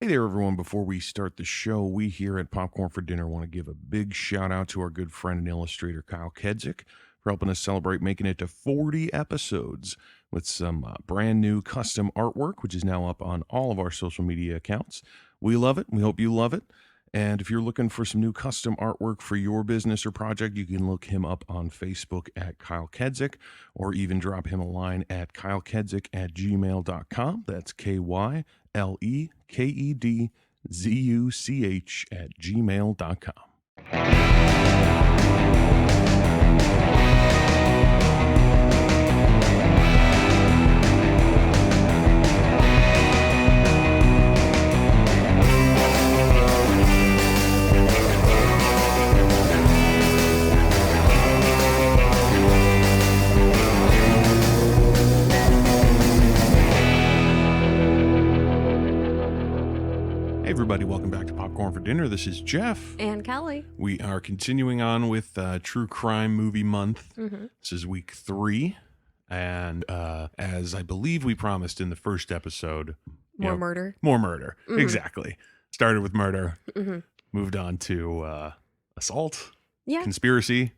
Hey there, everyone. Before we start the show, we here at Popcorn for Dinner want to give a big shout out to our good friend and illustrator, Kyle Kedzik, for helping us celebrate making it to 40 episodes with some brand new custom artwork, which is now up on all of our social media accounts. We love it. We hope you love it. And if you're looking for some new custom artwork for your business or project, you can look him up on Facebook at Kyle Kedzik, or even drop him a line at kylekedzik@gmail.com. That's KYLEKEDZUCH@gmail.com. Everybody, welcome back to Popcorn for Dinner. This is Jeff. And Kelly. We are continuing on with True Crime Movie Month. This is week 3. And as I believe we promised in the first episode... More murder. More murder. Exactly. Started with murder. Moved on to assault. Yeah. Conspiracy.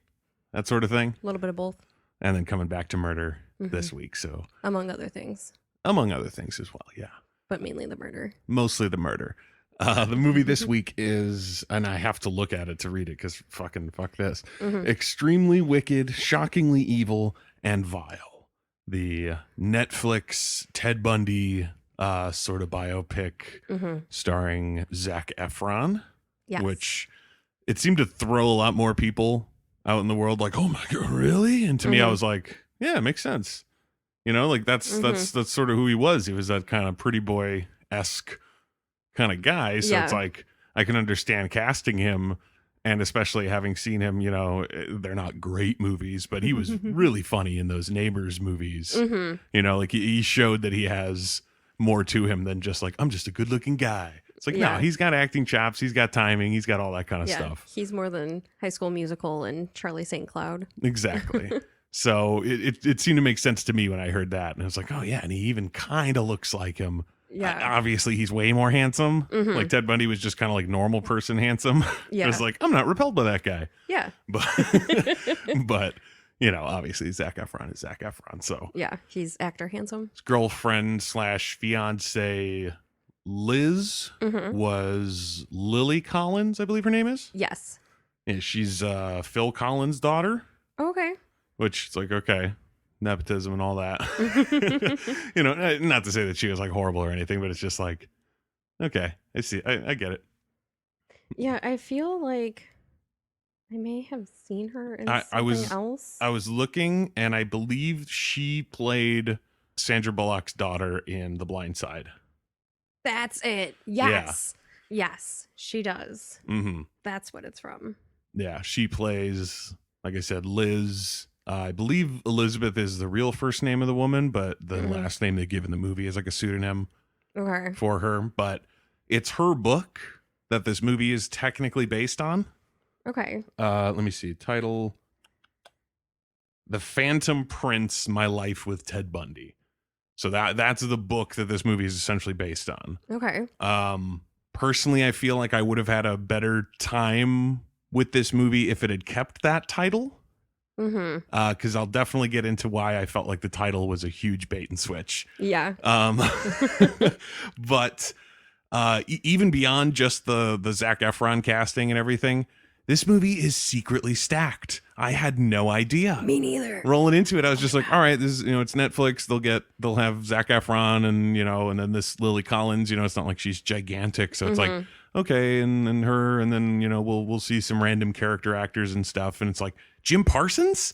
That sort of thing. A little bit of both. And then coming back to murder this week. So among other things. Among other things as well, yeah. But mainly the murder. Mostly the murder. The movie this week is, and I have to look at it to read it because fuck this. Extremely Wicked, Shockingly Evil, and Vile. The Netflix Ted Bundy sort of biopic starring Zac Efron, yes. Which it seemed to throw a lot more people out in the world like, oh my God, really? And to me, I was like, yeah, it makes sense. You know, like that's sort of who he was. He was that kind of pretty boy-esque kind of guy. So it's like, I can understand casting him, and especially having seen him, you know, they're not great movies, but he was really funny in those Neighbors movies. You know, like he showed that he has more to him than just like, I'm just a good looking guy. It's like, no, he's got acting chops. He's got timing. He's got all that kind of stuff. He's more than High School Musical and Charlie St. Cloud. Exactly. So it seemed to make sense to me when I heard that. And I was like, oh yeah. And he even kind of looks like him. Yeah. Obviously, he's way more handsome. Like Ted Bundy was just kind of like normal person handsome. Yeah. I was like, I'm not repelled by that guy. Yeah. But you know, obviously Zac Efron is Zac Efron. So yeah, he's actor handsome. His girlfriend / fiance Liz was Lily Collins, I believe her name is. Yes. Yeah, she's Phil Collins' daughter. Okay. Which it's like, okay. Nepotism and all that. You know, not to say that she was like horrible or anything, but it's just like, okay, I see. I get it. Yeah, I feel like I may have seen her in something else. I was looking, and I believe she played Sandra Bullock's daughter in The Blind Side. That's it. Yes. Yeah. Yes, she does. That's what it's from. Yeah, she plays, like I said, Liz. I believe Elizabeth is the real first name of the woman, but the last name they give in the movie is like a pseudonym for her. But it's her book that this movie is technically based on. Okay. Let me see. Title: The Phantom Prince, My Life with Ted Bundy. So that's the book that this movie is essentially based on. Okay. Personally, I feel like I would have had a better time with this movie if it had kept that title. Because I'll definitely get into why I felt like the title was a huge bait and switch. Yeah. But even beyond just the Zac Efron casting and everything, this movie is secretly stacked. I had no idea. Me neither. Rolling into it, I was just like, all right, this is, you know, it's Netflix. They'll have Zac Efron and, you know, and then this Lily Collins, you know, it's not like she's gigantic. So it's like, okay. And her, and then, you know, we'll see some random character actors and stuff. And it's like, Jim Parsons?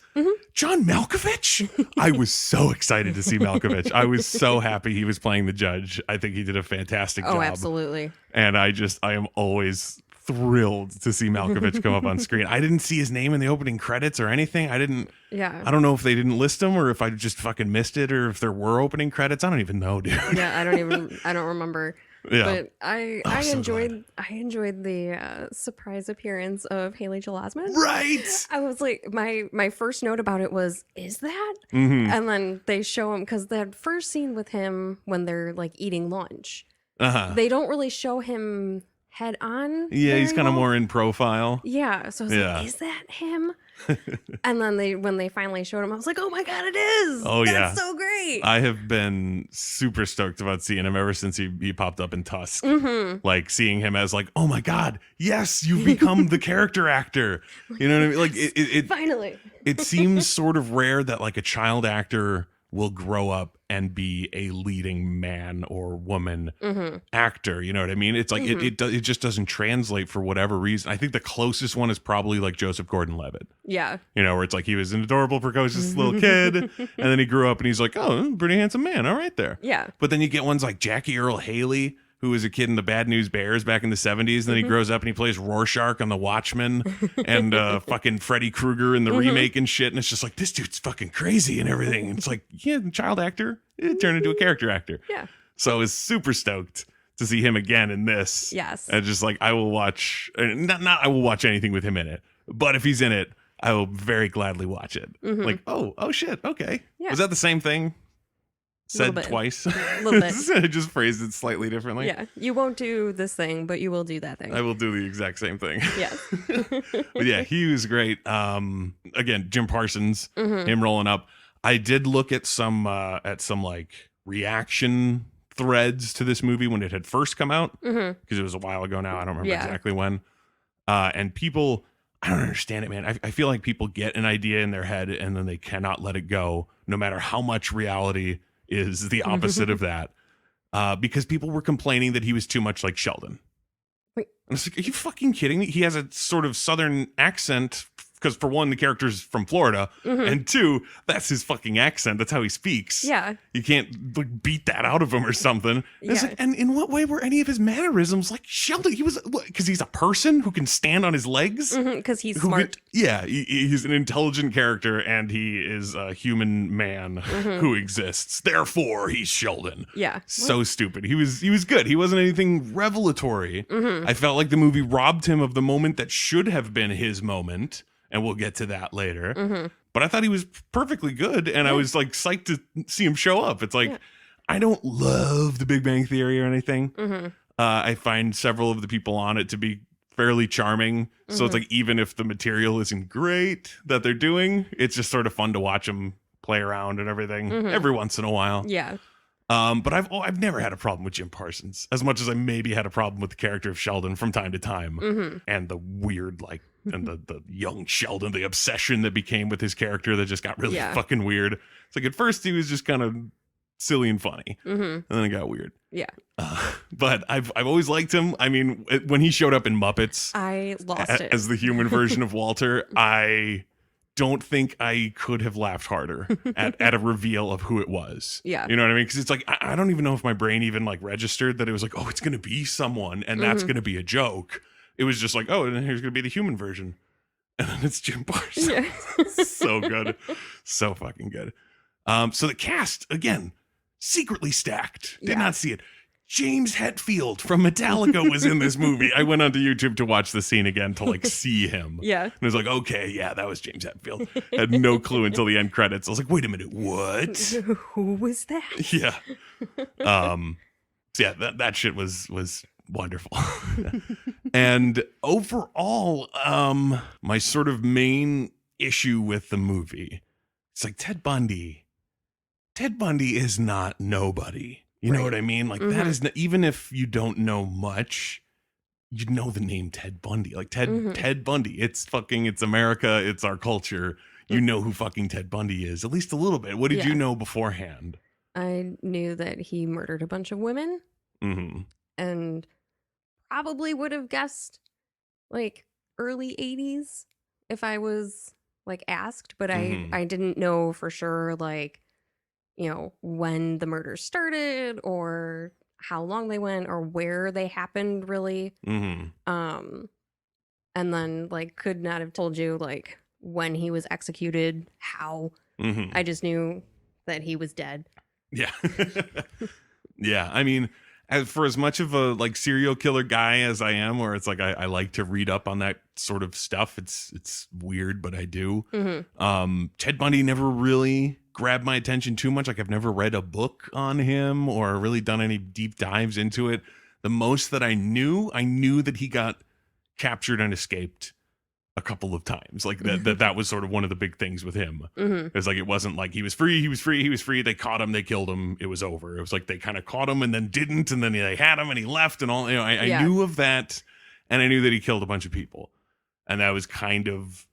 John Malkovich? I was so excited to see Malkovich. I was so happy he was playing the judge. I think he did a fantastic job. Oh, absolutely. And I am always thrilled to see Malkovich come up on screen. I didn't see his name in the opening credits or anything. I don't know if they didn't list him or if I just fucking missed it or if there were opening credits. I don't even know, dude. Yeah, I don't remember. Yeah. But I enjoyed the surprise appearance of Haley Joel Osment. Right. I was like, my first note about it was, is that? And then they show him, because that first scene with him when they're like eating lunch. they don't really show him head on. Yeah, he's kind of more in profile. Yeah, so I was like, is that him? And then when they finally showed him, I was like, oh my God, it is. Oh, That's so great. I have been super stoked about seeing him ever since he popped up in Tusk. Like seeing him as like, oh my God, yes, you've become the character actor. You know what I mean? Like it finally. It seems sort of rare that like a child actor will grow up and be a leading man or woman actor. You know what I mean? It's like it just doesn't translate for whatever reason. I think the closest one is probably like Joseph Gordon-Levitt. Yeah. You know, where it's like he was an adorable, precocious little kid, and then he grew up and he's like, oh, pretty handsome man. All right there. Yeah. But then you get ones like Jackie Earle Haley, who was a kid in the Bad News Bears back in the 70s. And then he grows up and he plays Rorschach on The Watchmen and fucking Freddy Krueger in the remake and shit. And it's just like, this dude's fucking crazy and everything. And it's like, yeah, child actor, it turned into a character actor. Yeah. So I was super stoked to see him again in this. Yes. And just like, I will watch, not I will watch anything with him in it, but if he's in it, I will very gladly watch it. Like, oh shit, okay. Yeah. Was that the same thing? Said twice. A little bit. I just phrased it slightly differently. Yeah. You won't do this thing, but you will do that thing. I will do the exact same thing. Yes. But yeah, he was great. Again, Jim Parsons, him rolling up. I did look at some like reaction threads to this movie when it had first come out, because it was a while ago now. I don't remember exactly when. And people, I don't understand it, man. I feel like people get an idea in their head and then they cannot let it go, no matter how much reality is the opposite of that. Because people were complaining that he was too much like Sheldon. And I was like, are you fucking kidding me? He has a sort of Southern accent, because for one, the character's from Florida, and two, that's his fucking accent. That's how he speaks. Yeah. You can't like beat that out of him or something. And it's like, and in what way were any of his mannerisms like Sheldon? He was, because he's a person who can stand on his legs? Because he's smart. He's an intelligent character, and he is a human man who exists. Therefore, he's Sheldon. Yeah. So stupid. He was good. He wasn't anything revelatory. I felt like the movie robbed him of the moment that should have been his moment. And we'll get to that later. But I thought he was perfectly good. And I was like psyched to see him show up. It's like, I don't love the Big Bang Theory or anything. I find several of the people on it to be fairly charming. So it's like, even if the material isn't great that they're doing, it's just sort of fun to watch them play around and everything every once in a while. Yeah. But I've never had a problem with Jim Parsons, as much as I maybe had a problem with the character of Sheldon from time to time, and the weird and the young Sheldon, the obsession that became with his character that just got really fucking weird. It's like at first he was just kind of silly and funny, and then it got weird. Yeah. But I've always liked him. I mean, when he showed up in Muppets, I lost it as the human version of Walter. I don't think I could have laughed harder at a reveal of who it was. Yeah. You know what I mean? Because it's like, I don't even know if my brain even like registered that it was like, oh, it's going to be someone and that's going to be a joke. It was just like, oh, and here's going to be the human version. And then it's Jim Parsons. Yeah. So good. So fucking good. So the cast, again, secretly stacked. Did not see it. James Hetfield from Metallica was in this movie. I went onto YouTube to watch the scene again to like see him. Yeah. And I was like, okay, yeah, that was James Hetfield. Had no clue until the end credits. I was like, wait a minute, what? Who was that? Yeah. So yeah, that shit was wonderful. And overall, my sort of main issue with the movie, it's like Ted Bundy is not nobody. You know what I mean? Like that is even if you don't know much, you know the name Ted Bundy. Like Ted Bundy. It's America. It's our culture. You know who fucking Ted Bundy is, at least a little bit. What did you know beforehand? I knew that he murdered a bunch of women, and probably would have guessed like early 80s if I was like asked, but I didn't know for sure like, you know, when the murder started or how long they went or where they happened really. And then like could not have told you like when he was executed, how. I just knew that he was dead. Yeah. Yeah. I mean, for as much of a like serial killer guy as I am, where it's like I like to read up on that sort of stuff. It's weird, but I do. Ted Bundy never really grab my attention too much. Like I've never read a book on him or really done any deep dives into it. The most that I knew that he got captured and escaped a couple of times. Like that was sort of one of the big things with him. Mm-hmm. It's like it wasn't like he was free. They caught him, they killed him, it was over. It was like they kind of caught him and then didn't, and then they had him and he left and all. I knew of that, and I knew that he killed a bunch of people, and that was kind of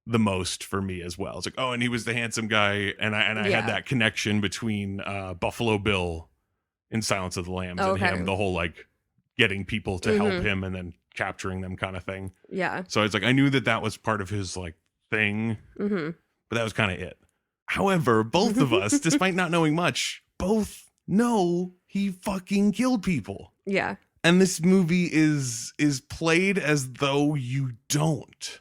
the most for me as well. It's like, oh, and he was the handsome guy, and I had that connection between Buffalo Bill in Silence of the Lambs and him, the whole like getting people to help him and then capturing them kind of thing. Yeah. So it's like I knew that was part of his like thing, but that was kind of it. However, both of us, despite not knowing much, both know he fucking killed people. Yeah. And this movie is played as though you don't.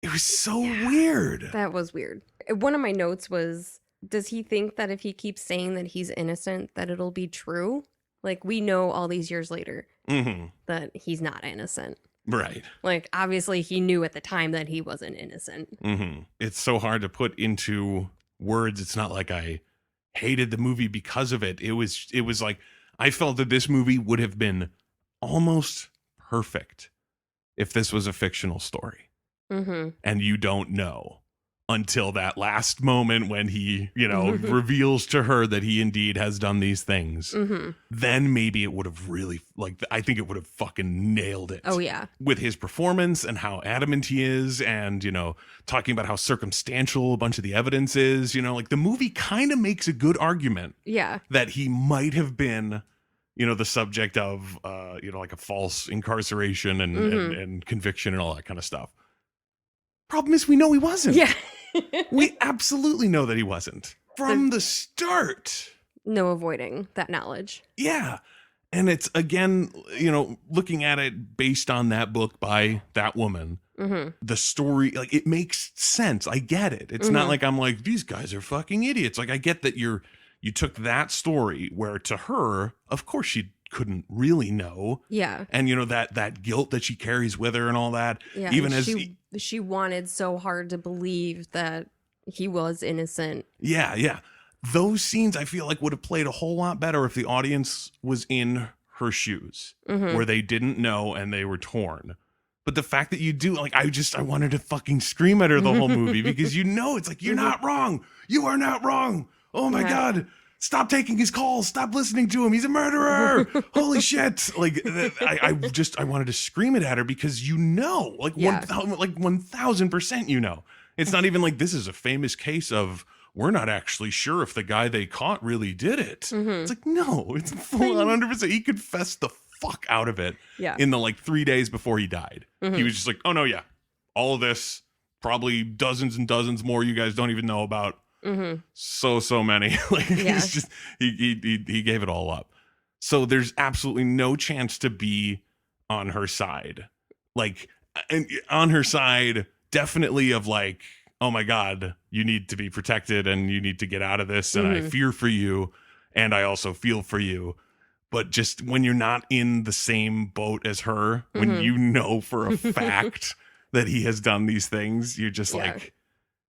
It was so weird. That was weird. One of my notes was, does he think that if he keeps saying that he's innocent, that it'll be true? Like, we know all these years later that he's not innocent. Right. Like, obviously, he knew at the time that he wasn't innocent. It's so hard to put into words. It's not like I hated the movie because of it. It was like, I felt that this movie would have been almost perfect if this was a fictional story. And you don't know until that last moment when he, reveals to her that he indeed has done these things. Then maybe it would have really, like, I think it would have fucking nailed it. Oh, yeah. With his performance and how adamant he is, and, talking about how circumstantial a bunch of the evidence is, like the movie kind of makes a good argument. Yeah. That he might have been, the subject of, like a false incarceration and conviction and all that kind of stuff. Problem is, we know he wasn't. Yeah. We absolutely know that he wasn't from the start. No avoiding that knowledge. Yeah. And it's, again, looking at it based on that book by that woman, the story, like, it makes sense. I get it. It's not like I'm like, these guys are fucking idiots. Like, I get that you took that story where to her, of course, she couldn't really know. Yeah. And that guilt that she carries with her and all that. Yeah. Even as she wanted so hard to believe that he was innocent. Yeah. Those scenes I feel like would have played a whole lot better if the audience was in her shoes, where they didn't know and they were torn. But the fact that you do, like, I wanted to fucking scream at her the whole movie because it's like, you're not wrong. You are not wrong. Oh my God. Stop taking his calls. Stop listening to him. He's a murderer. Holy shit. Like, I wanted to scream it at her because like 1000%, It's not even like this is a famous case of we're not actually sure if the guy they caught really did it. It's like, no, it's full on 100%. He confessed the fuck out of it in the 3 days before he died. He was just like, oh no, yeah. All of this, probably dozens and dozens more you guys don't even know about. So many. Like, it's just he gave it all up. So there's absolutely no chance to be on her side. Like, and on her side, definitely of like, oh my God, you need to be protected and you need to get out of this. And I fear for you. And I also feel for you. But just when you're not in the same boat as her, when you know for a fact that he has done these things, you're just like,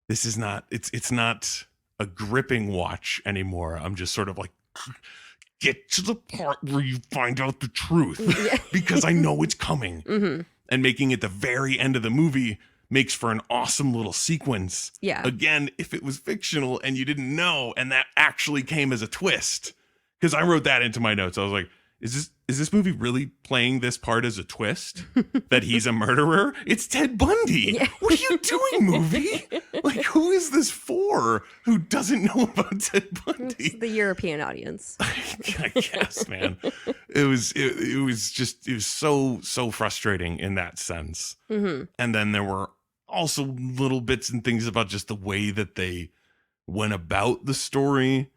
this is not, it's not a gripping watch anymore. I'm just sort of like, get to the part where you find out the truth because I know it's coming. And making it the very end of the movie makes for an awesome little sequence. Yeah. Again, if it was fictional and you didn't know, and that actually came as a twist, because I wrote that into my notes. I was like, is this movie really playing this part as a twist that he's a murderer? It's Ted Bundy. Yeah. What are you doing, movie? Like, who is this for who doesn't know about Ted Bundy? It's the European audience. I guess, man. It was so frustrating in that sense. And then there were also little bits and things about just the way that they went about the story.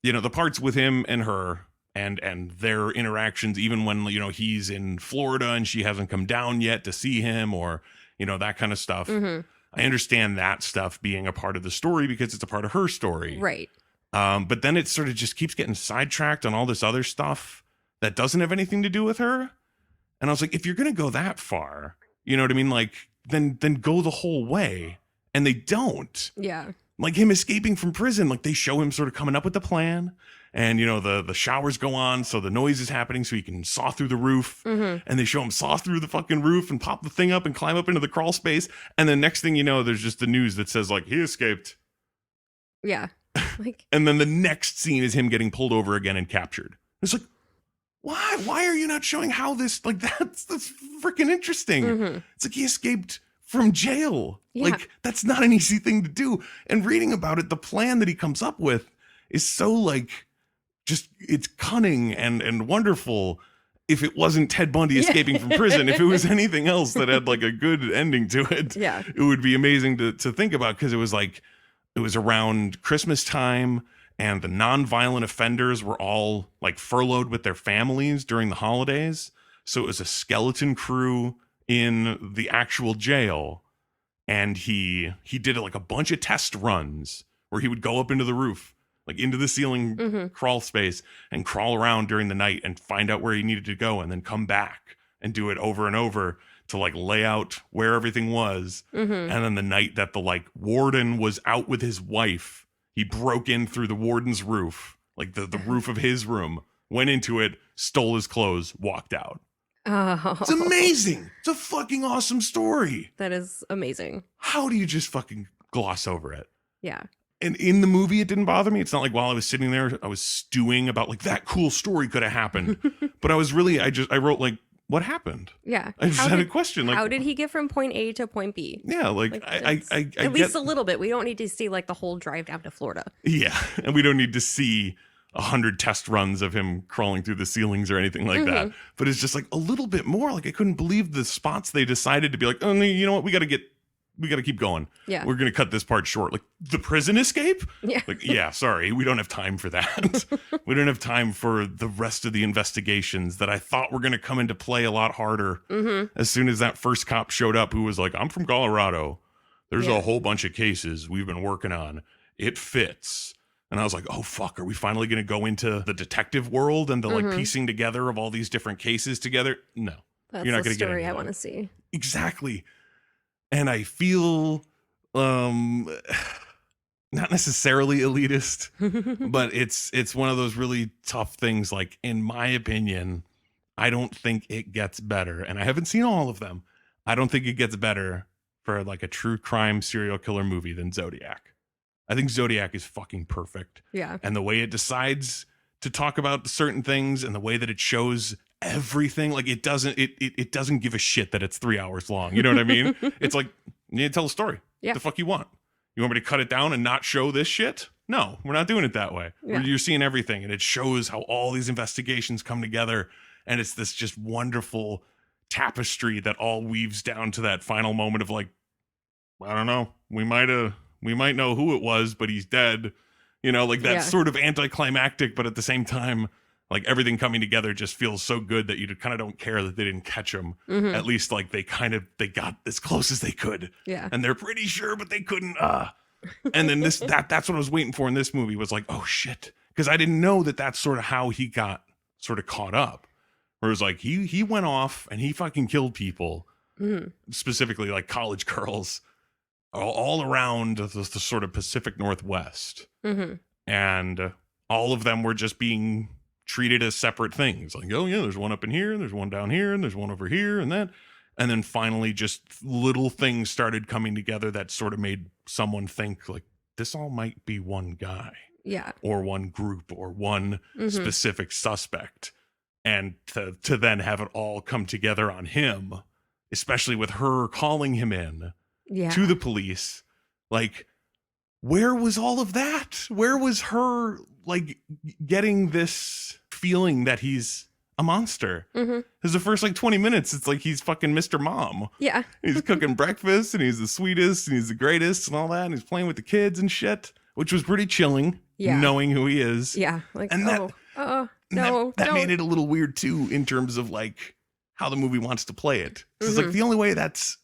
The parts with him and her, and their interactions, even when, he's in Florida and she hasn't come down yet to see him, or, that kind of stuff. I understand that stuff being a part of the story because it's a part of her story. Right. But then it sort of just keeps getting sidetracked on all this other stuff that doesn't have anything to do with her. And I was like, if you're going to go that far, you know what I mean? Like, then go the whole way. And they don't. Yeah. like him escaping from prison. Like they show him sort of coming up with the plan, and the showers go on, so the noise is happening, so he can saw through the roof. And they show him saw through the fucking roof and pop the thing up and climb up into the crawl space. And then next thing you know, there's just the news that says like he escaped. Yeah. Like, and then the next scene is him getting pulled over again and captured. It's like, why? Why are you not showing how this, like, that's freaking interesting. It's like he escaped from jail. Yeah. Like, that's not an easy thing to do. And reading about it, the plan that he comes up with is so, like, just, it's cunning and wonderful. If it wasn't Ted Bundy escaping from prison, if it was anything else that had, like, a good ending to it, it would be amazing to think about, because it was, like, it was around Christmas time, and the nonviolent offenders were all like furloughed with their families during the holidays. So it was a skeleton crew in the actual jail. And he did like a bunch of test runs where he would go up into the roof, like into the ceiling crawl space, and crawl around during the night and find out where he needed to go, and then come back and do it over and over to like lay out where everything was. And then the night that the like warden was out with his wife, he broke in through the warden's roof, like the roof of his room, went into it, stole his clothes, walked out. Oh. It's amazing. It's a fucking awesome story. That is amazing. How do you just fucking gloss over it? Yeah. And in the movie, it didn't bother me. It's not like while I was sitting there, I was stewing about like that cool story could have happened. But I was really, I wrote like, what happened? Yeah. I just had a question. Like, how did he get from point A to point B? Yeah, like I at least a little bit. We don't need to see like the whole drive down to Florida. Yeah, and we don't need to see 100 test runs of him crawling through the ceilings or anything like that. But it's just like a little bit more. Like I couldn't believe the spots they decided to be like, oh, you know what? We got to keep going. Yeah. We're going to cut this part short. Like the prison escape? Yeah. Like, yeah, sorry. We don't have time for that. We don't have time for the rest of the investigations that I thought were going to come into play a lot harder. As soon as that first cop showed up who was like, I'm from Colorado. There's a whole bunch of cases we've been working on. It fits. And I was like, oh, fuck. Are we finally going to go into the detective world and the like piecing together of all these different cases together? No. That's you're not the going to get story into I that. want to see. Exactly. And I feel not necessarily elitist, but it's one of those really tough things. Like, in my opinion, I don't think it gets better. And I haven't seen all of them. I don't think it gets better for like a true crime serial killer movie than Zodiac. I think Zodiac is fucking perfect. Yeah. And the way it decides to talk about certain things and the way that it shows everything, like it doesn't give a shit that it's 3 hours long. You know what I mean? It's like, you need to tell a story. Yeah. What the fuck you want? You want me to cut it down and not show this shit? No, we're not doing it that way. Yeah. You're seeing everything, and it shows how all these investigations come together, and it's this just wonderful tapestry that all weaves down to that final moment of like, I don't know, we might know who it was, but he's dead. You know, like that's sort of anticlimactic, but at the same time, like everything coming together just feels so good that you kind of don't care that they didn't catch him. At least like they got as close as they could. Yeah. And they're pretty sure, but they couldn't. And then that's what I was waiting for in this movie was like, oh shit. Because I didn't know that that's sort of how he got sort of caught up. Where it was like, he went off and he fucking killed people, specifically like college girls, all around the sort of Pacific Northwest. And all of them were just being treated as separate things. Like, oh yeah, there's one up in here, and there's one down here, and there's one over here, and that. And then finally just little things started coming together that sort of made someone think like, this all might be one guy. Yeah. Or one group or one specific suspect. And to then have it all come together on him, especially with her calling him in to the police. Like, where was all of that? Where was her like getting this feeling that he's a monster? Because the first like 20 minutes, it's like he's fucking Mr. Mom. Yeah. He's cooking breakfast and he's the sweetest and he's the greatest and all that. And he's playing with the kids and shit, which was pretty chilling. Yeah. Knowing who he is. Yeah. Like, and no, that made it a little weird too, in terms of like how the movie wants to play it. It's like the only way that's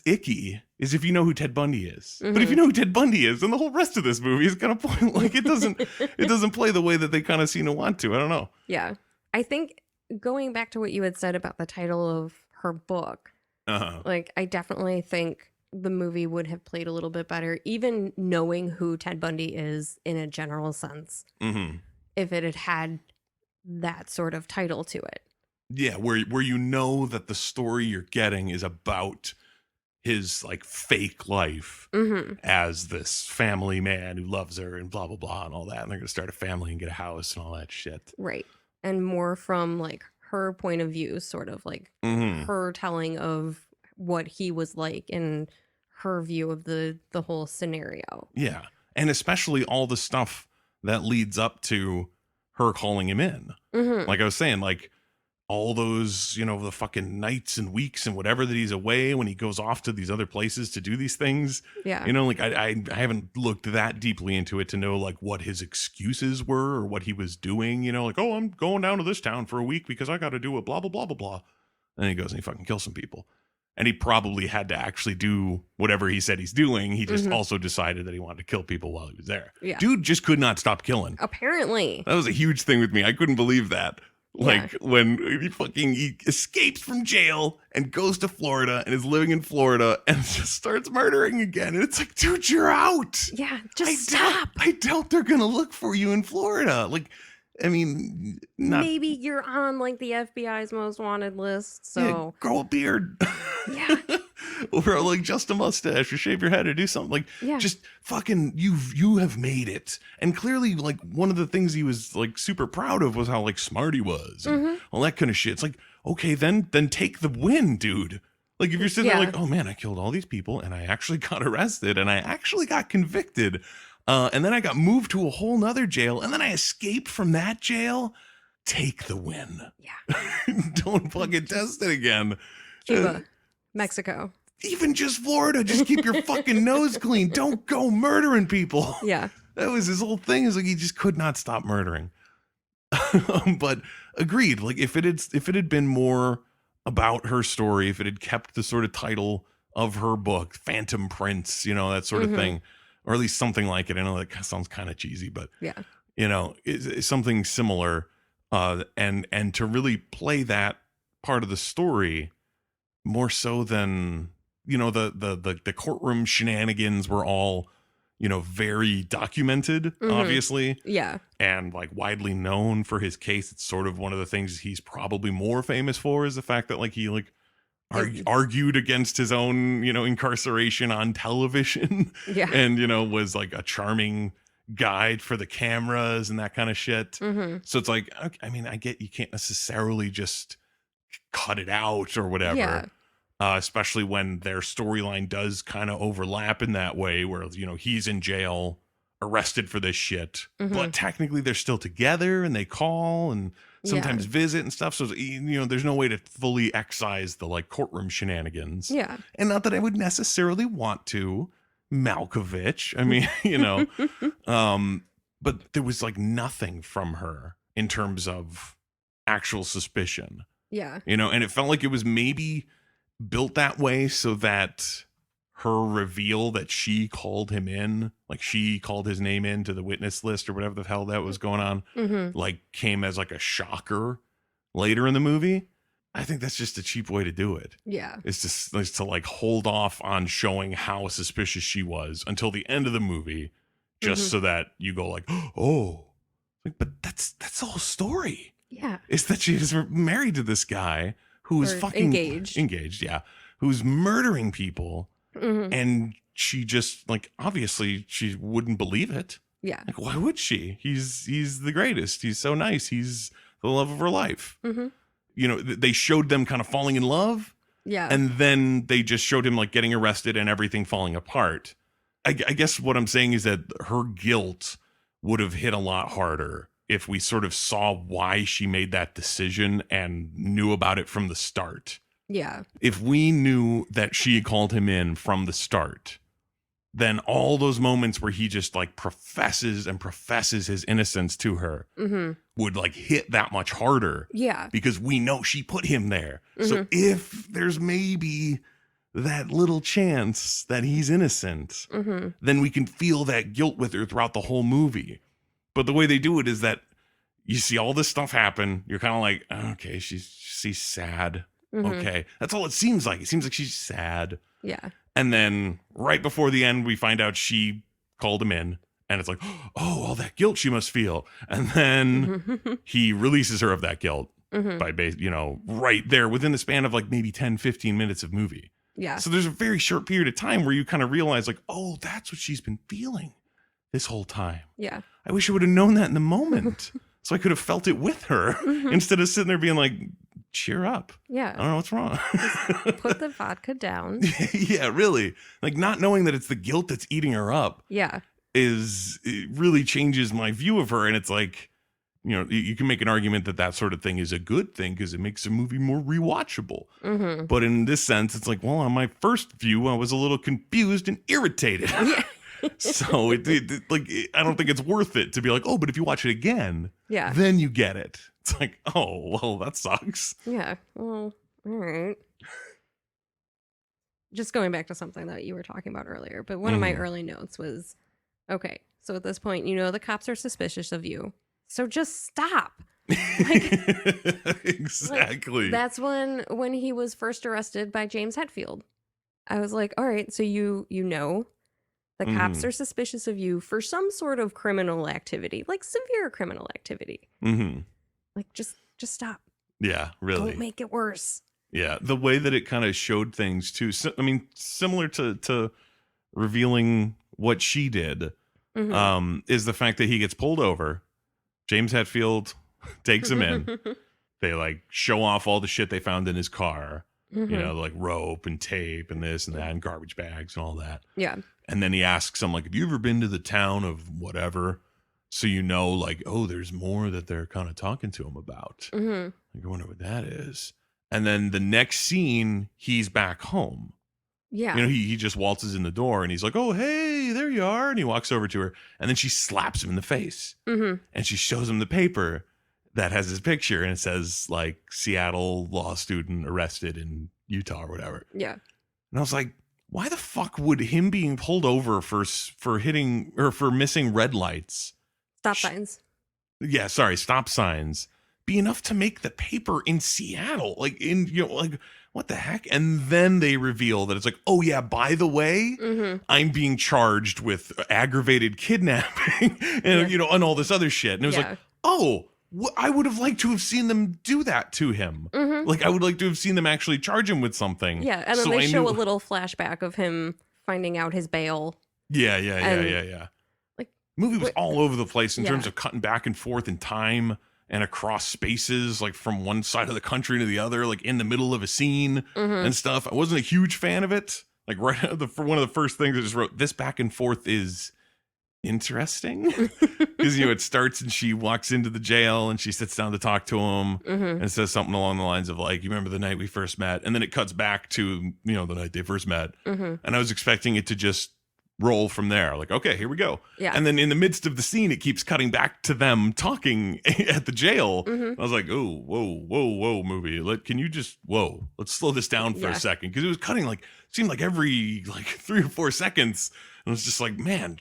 icky is if you know who Ted Bundy is. But if you know who Ted Bundy is, then the whole rest of this movie is kind of point like it doesn't play the way that they kind of seem to want to. I don't know. Yeah. I think going back to what you had said about the title of her book, like I definitely think the movie would have played a little bit better, even knowing who Ted Bundy is in a general sense, if it had had that sort of title to it. Yeah, where you know that the story you're getting is about his like fake life as this family man who loves her and blah blah blah and all that, and they're gonna start a family and get a house and all that shit. Right. And more from like her point of view, sort of like her telling of what he was like and her view of the whole scenario. Yeah. And especially all the stuff that leads up to her calling him in. Like I was saying, like all those, you know, the fucking nights and weeks and whatever that he's away when he goes off to these other places to do these things. Yeah. You know, like I haven't looked that deeply into it to know like what his excuses were or what he was doing, you know, like, oh, I'm going down to this town for a week because I got to do a blah, blah, blah, blah, blah. And he goes and he fucking kills some people. And he probably had to actually do whatever he said he's doing. He just also decided that he wanted to kill people while he was there. Yeah. Dude just could not stop killing. Apparently. That was a huge thing with me. I couldn't believe that. Like when he escapes from jail and goes to Florida and is living in Florida and just starts murdering again. And it's like, dude, you're out. Yeah, just stop. I doubt they're going to look for you in Florida. Like, I mean, maybe you're on like the FBI's most wanted list. So yeah, grow a beard. Yeah. Or like just a mustache or shave your head or do something like just fucking you have made it. And clearly like one of the things he was like super proud of was how like smart he was and all that kind of shit. It's like, okay, then take the win, dude. Like if you're sitting there like, oh man, I killed all these people and I actually got arrested and I actually got convicted. And then I got moved to a whole nother jail and then I escaped from that jail. Take the win. Yeah. Don't fucking test it again. Cuba, Mexico. Even just Florida, just keep your fucking nose clean. Don't go murdering people. Yeah. That was his whole thing, is like he just could not stop murdering. But agreed, like if it had been more about her story, if it had kept the sort of title of her book, Phantom Prince, you know, that sort of thing, or at least something like it. I know that sounds kind of cheesy, but you know, it's something similar. And to really play that part of the story more so than, you know, the courtroom shenanigans were all, you know, very documented, obviously. Yeah. And like widely known for his case. It's sort of one of the things he's probably more famous for is the fact that like he like argued against his own, you know, incarceration on television. Yeah. And, you know, was like a charming guide for the cameras and that kind of shit. So it's like, okay, I mean, I get you can't necessarily just cut it out or whatever. Yeah. Especially when their storyline does kind of overlap in that way where, you know, he's in jail, arrested for this shit, but technically they're still together and they call and sometimes visit and stuff. So, you know, there's no way to fully excise the like courtroom shenanigans. Yeah. And not that I would necessarily want to, Malkovich. I mean, you know, but there was like nothing from her in terms of actual suspicion. Yeah. You know, and it felt like it was maybe built that way so that her reveal that she called him in, like she called his name into the witness list or whatever the hell that was going on, like came as like a shocker later in the movie. I think that's just a cheap way to do it. Yeah. It's to like hold off on showing how suspicious she was until the end of the movie, just so that you go like, oh, like, but that's the whole story. Yeah. It's that she is married to this guy who is fucking engaged. Yeah. Who's murdering people. And she just like, obviously she wouldn't believe it. Yeah. Like, why would she? He's the greatest. He's so nice. He's the love of her life. You know, they showed them kind of falling in love. Yeah. And then they just showed him like getting arrested and everything falling apart. I guess what I'm saying is that her guilt would have hit a lot harder if we sort of saw why she made that decision and knew about it from the start. Yeah. If we knew that she called him in from the start, then all those moments where he just like professes his innocence to her would like hit that much harder. Yeah. Because we know she put him there. So if there's maybe that little chance that he's innocent, then we can feel that guilt with her throughout the whole movie. But the way they do it is that you see all this stuff happen. You're kind of like, okay, she's sad. Okay. That's all it seems like. It seems like she's sad. Yeah. And then right before the end, we find out she called him in. And it's like, oh, all that guilt she must feel. And then he releases her of that guilt by, right there within the span of like maybe 10, 15 minutes of movie. Yeah. So there's a very short period of time where you kind of realize like, oh, that's what she's been feeling this whole time. Yeah. I wish I would have known that in the moment. So I could have felt it with her instead of sitting there being like, cheer up. Yeah. I don't know what's wrong. Just put the vodka down. Yeah, really. Like not knowing that it's the guilt that's eating her up. Yeah. It really changes my view of her. And it's like, you can make an argument that sort of thing is a good thing because it makes a movie more rewatchable. But in this sense, it's like, well, on my first view, I was a little confused and irritated. Yeah. So I don't think it's worth it to be like, oh, but if you watch it again, then you get it. It's like, oh, well, that sucks. Yeah. Well, all right. Just going back to something that you were talking about earlier, but one of my early notes was, okay, so at this point, the cops are suspicious of you. So just stop. Exactly. That's when he was first arrested by James Hetfield. I was like, all right, so you know the cops are suspicious of you for some sort of criminal activity, like severe criminal activity. Like just stop. Yeah, really. Don't make it worse. Yeah, the way that it kind of showed things too. So, I mean, similar to revealing what she did, is the fact that he gets pulled over. James Hetfield takes him in. They like show off all the shit they found in his car, like rope and tape and this and that and garbage bags and all that. Yeah. And then he asks him like, have you ever been to the town of whatever? So like, oh, there's more that they're kind of talking to him about. Like, I wonder what that is. And then the next scene, he's back home. Yeah. He just waltzes in the door and he's like, oh, hey, there you are. And he walks over to her and then she slaps him in the face. And she shows him the paper that has his picture and it says like Seattle law student arrested in Utah or whatever. Yeah. And I was like, why the fuck would him being pulled over for hitting or for missing red lights? Stop signs. Yeah, sorry, stop signs be enough to make the paper in Seattle? Like what the heck? And then they reveal that it's like, oh yeah, by the way, I'm being charged with aggravated kidnapping and and all this other shit. And it was like, oh, I would have liked to have seen them do that to him. Like I would like to have seen them actually charge him with something. Yeah, and then they show a little flashback of him finding out his bail. Yeah. Like movie was all over the place in terms of cutting back and forth in time and across spaces, like from one side of the country to the other, like in the middle of a scene and stuff. I wasn't a huge fan of it. Like right for one of the first things I just wrote, this back and forth is interesting because it starts and she walks into the jail and she sits down to talk to him and says something along the lines of like, you remember the night we first met? And then it cuts back to the night they first met, and I was expecting it to just roll from there, like, okay, here we go. And then in the midst of the scene it keeps cutting back to them talking at the jail. I was like, oh, whoa movie, can you just let's slow this down for a second, because it was cutting seemed like every 3 or 4 seconds, and it was just like, man,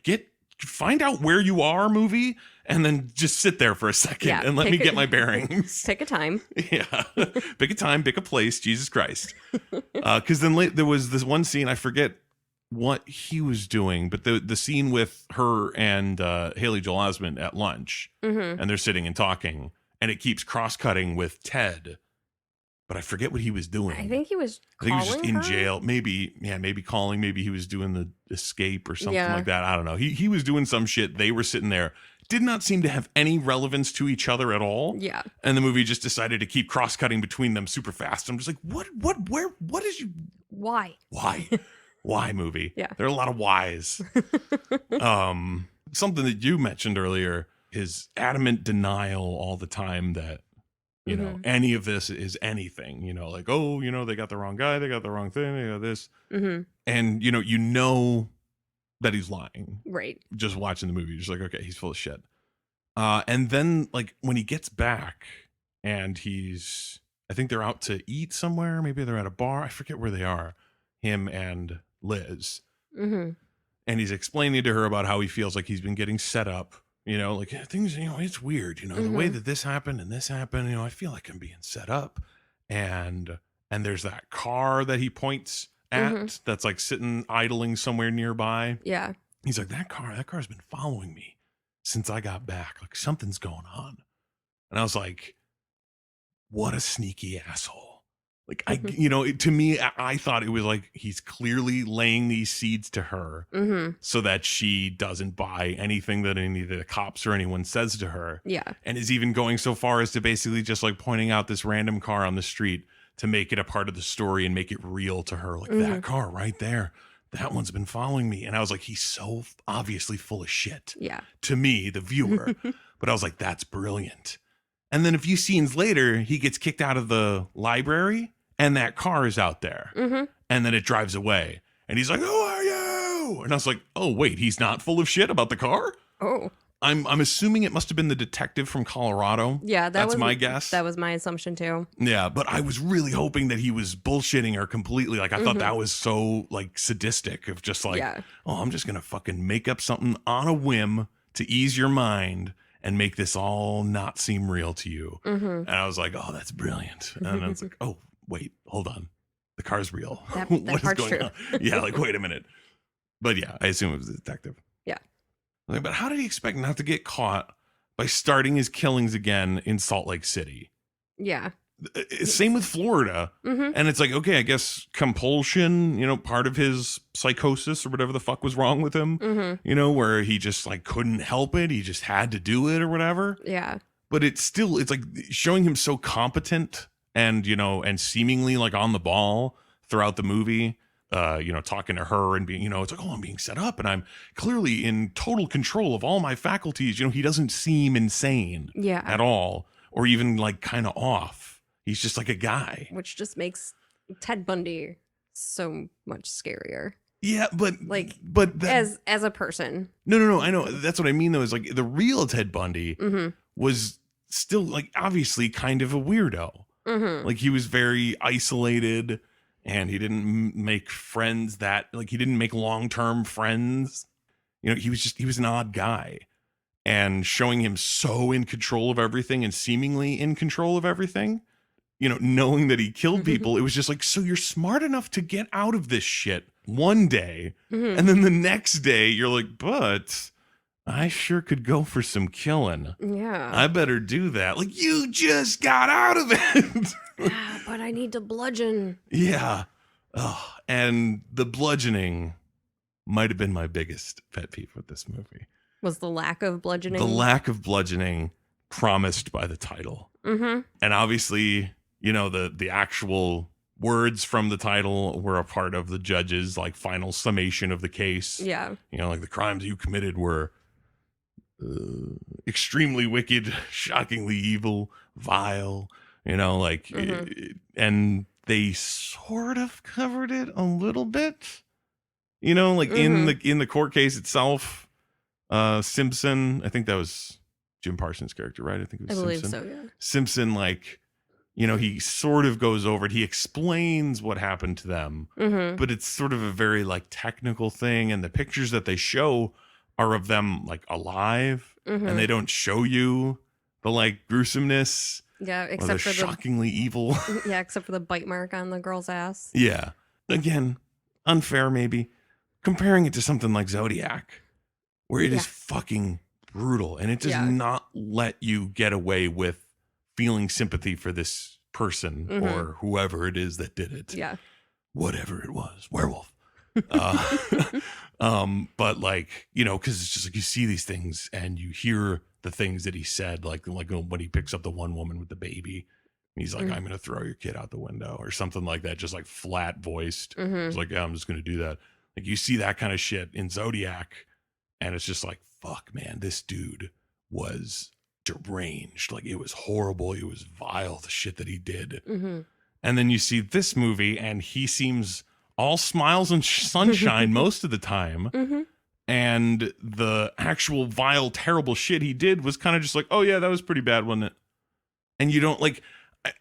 find out where you are, movie, and then just sit there for a second and let me get my bearings. Pick a time. Yeah. Pick a time, pick a place, Jesus Christ. Because then there was this one scene, I forget what he was doing, but the scene with her and Haley Joel Osment at lunch, and they're sitting and talking, and it keeps cross-cutting with Ted, but I forget what he was doing. I think he was just in jail. Maybe calling. Maybe he was doing the escape or something like that. I don't know. He was doing some shit. They were sitting there. Did not seem to have any relevance to each other at all. Yeah. And the movie just decided to keep cross-cutting between them super fast. I'm just like, what is you? Why? Why movie? Yeah. There are a lot of whys. Something that you mentioned earlier is adamant denial all the time that, any of this is anything, like, oh, they got the wrong guy, they got the wrong thing, they got this. And, you know that he's lying. Right. Just watching the movie, you're just like, okay, he's full of shit. And then, when he gets back and I think they're out to eat somewhere. Maybe they're at a bar. I forget where they are. Him and Liz. And he's explaining to her about how he feels like he's been getting set up. Things, it's weird, the way that this happened and this happened, I feel like I'm being set up. And there's that car that he points at that's like sitting idling somewhere nearby. Yeah. He's like, that car's been following me since I got back. Like something's going on. And I was like, what a sneaky asshole. Like to me, I thought it was like he's clearly laying these seeds to her so that she doesn't buy anything that any of the cops or anyone says to her. Yeah. And is even going so far as to basically just like pointing out this random car on the street to make it a part of the story and make it real to her. Like that car right there, that one's been following me. And I was like, he's so obviously full of shit. Yeah. To me, the viewer. But I was like, that's brilliant. And then a few scenes later, he gets kicked out of the library and that car is out there. And then it drives away. And he's like, who are you? And I was like, oh, wait, he's not full of shit about the car? Oh. I'm assuming it must have been the detective from Colorado. Yeah, that's my guess. That was my assumption too. Yeah, but I was really hoping that he was bullshitting her completely. Like I thought that was so like sadistic of just like, oh, I'm just gonna fucking make up something on a whim to ease your mind and make this all not seem real to you. And I was like, oh, that's brilliant. And I was like, oh, wait, hold on, the car's real. That What is part's going true. on? Yeah, like wait a minute. But yeah, I assume it was a detective. Yeah. Like, but how did he expect not to get caught by starting his killings again in Salt Lake City? Yeah. Same with Florida. And it's like, okay, I guess compulsion, part of his psychosis or whatever the fuck was wrong with him, where he just like couldn't help it. He just had to do it or whatever. Yeah. But it's like showing him so competent and, and seemingly like on the ball throughout the movie. Talking to her and being, it's like, oh, I'm being set up and I'm clearly in total control of all my faculties. He doesn't seem insane at all or even like kind of off. He's just like a guy. Which just makes Ted Bundy so much scarier. Yeah, but as a person. No. I know. That's what I mean, though, is like the real Ted Bundy was still like obviously kind of a weirdo. Like he was very isolated. And he didn't make friends he didn't make long-term friends. He was an odd guy. And showing him so in control of everything and seemingly in control of everything, knowing that he killed people, it was just like, so you're smart enough to get out of this shit one day. And then the next day you're like, but I sure could go for some killing. Yeah. I better do that. Like, you just got out of it. Yeah, but I need to bludgeon. Yeah. Oh, and the bludgeoning might have been my biggest pet peeve with this movie. Was the lack of bludgeoning? The lack of bludgeoning promised by the title. And obviously, the actual words from the title were a part of the judge's like final summation of the case. Yeah. Like the crimes you committed were extremely wicked, shockingly evil, vile, and they sort of covered it a little bit, in the court case itself. Simpson, I think that was Jim Parsons' character, right? I think it was Simpson. I believe so, yeah. Simpson, he sort of goes over it. He explains what happened to them, but it's sort of a very like technical thing. And the pictures that they show are of them like alive, and they don't show you the like gruesomeness. Yeah, except for shockingly evil. Yeah, except for the bite mark on the girl's ass. Yeah. Again, unfair maybe. Comparing it to something like Zodiac, where it is fucking brutal and it does not let you get away with feeling sympathy for this person or whoever it is that did it. Yeah. Whatever it was. Werewolf. But like, because it's just like you see these things and you hear the things that he said, like when he picks up the one woman with the baby, he's like, I'm going to throw your kid out the window or something like that, just like flat voiced. It's like, yeah, I'm just going to do that. Like you see that kind of shit in Zodiac and it's just like, fuck, man, this dude was deranged. Like it was horrible. It was vile, the shit that he did. And then you see this movie and he seems all smiles and sunshine most of the time. And the actual vile, terrible shit he did was kind of just like, oh yeah, that was pretty bad, wasn't it? And you don't like,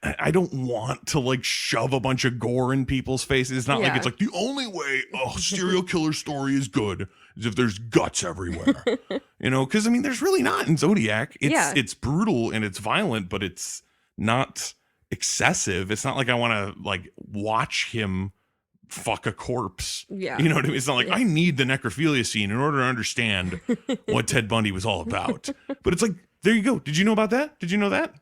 I don't want to like shove a bunch of gore in people's faces. It's not like it's like the only way a serial killer story is good is if there's guts everywhere, because I mean, there's really not in Zodiac. It's brutal and it's violent, but it's not excessive. It's not like I want to like watch him fuck a corpse. Yeah. You know what I mean? It's not like Yeah. I need the necrophilia scene in order to understand what Ted Bundy was all about. But it's like, there you go. Did you know about that? Did you know that?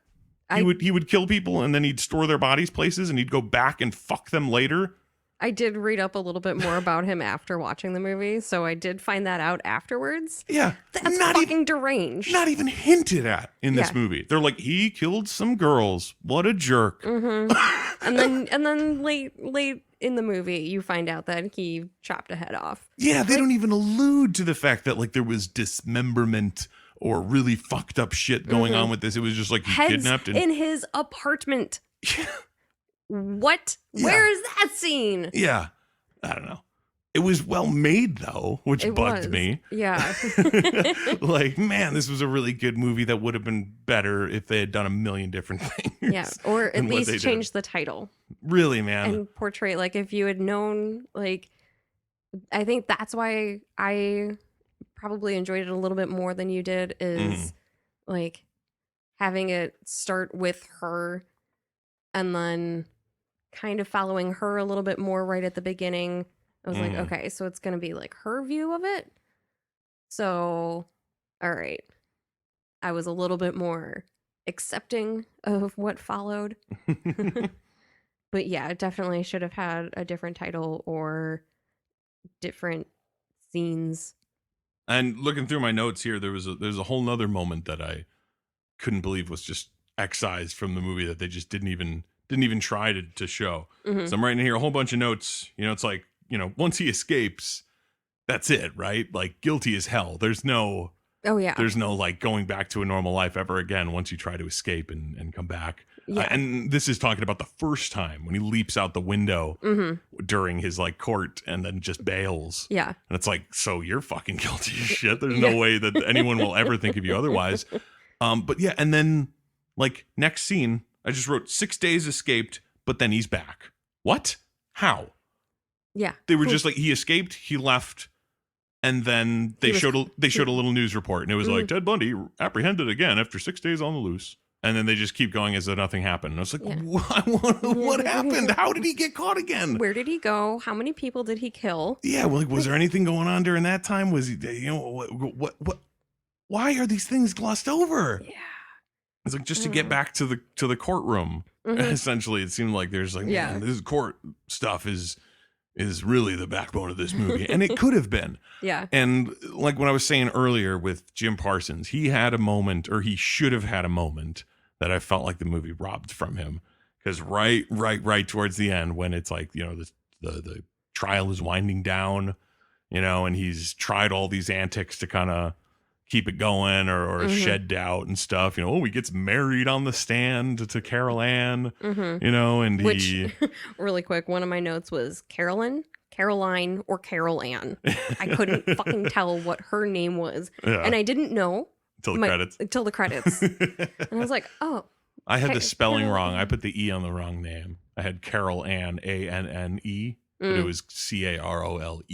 He would kill people and then he'd store their bodies places and he'd go back and fuck them later. I did read up a little bit more about him after watching the movie, so I did find that out afterwards. Yeah. That's fucking deranged. Not even hinted at in this movie. They're like, he killed some girls. What a jerk. Mm-hmm. and then late in the movie, you find out that he chopped a head off. Yeah, they don't even allude to the fact that like there was dismemberment or really fucked up shit going on with this. It was just like he Heads kidnapped and in his apartment. Yeah. What? Yeah. Where is that scene? Yeah. I don't know. It was well made though, which It bugged was. me. Yeah. Like, man, this was a really good movie that would have been better if they had done a million different things. Yeah. Or at than what they least did. change the title Really, man. and portray, like, if you had known, like, I think that's why I probably enjoyed it a little bit more than you did, is like having it start with her and then kind of following her a little bit more right at the beginning. I was like, okay, so it's going to be like her view of it. So, all right. I was a little bit more accepting of what followed. But yeah, it definitely should have had a different title or different scenes. And looking through my notes here, there's a whole nother moment that I couldn't believe was just excised from the movie that they just didn't even try to show. Mhm. So I'm writing here a whole bunch of notes. You know, it's like, you know, once he escapes, that's it, right? Like, guilty as hell. There's no Oh, yeah. like going back to a normal life ever again once you try to escape and come back. Yeah. And this is talking about the first time when he leaps out the window during his like court and then just bails. Yeah. And it's like, so you're fucking guilty as shit. There's no way that anyone will ever think of you otherwise. But yeah, and then like next scene, I just wrote 6 days escaped, but then he's back. What? How? Yeah. They were just like, he escaped, he left, and then they showed a little news report, and it was like, Ted Bundy apprehended again after 6 days on the loose. And then they just keep going as though nothing happened. And I was like, what happened? How did he get caught again? Where did he go? How many people did he kill? Yeah, well, like, was there anything going on during that time? Was he, you know, what? Why are these things glossed over? Yeah. It's like just to get back to the courtroom. Essentially, it seemed like there's like, man, this court stuff is really the backbone of this movie, and it could have been. Yeah. And like what I was saying earlier with Jim Parsons, he had a moment, or he should have had a moment that I felt like the movie robbed from him, because right towards the end, when it's like, you know, the trial is winding down, you know, and he's tried all these antics to kind of keep it going or shed doubt and stuff, you know. Oh, he gets married on the stand to Carol Ann, you know, and Which, really quick, one of my notes was Caroline, or Carol Ann. I couldn't fucking tell what her name was. Yeah. And I didn't know. Until the credits. And I was like, oh. I had the spelling wrong. I put the E on the wrong name. I had Carol Ann, Anne, but it was CaroleAnn,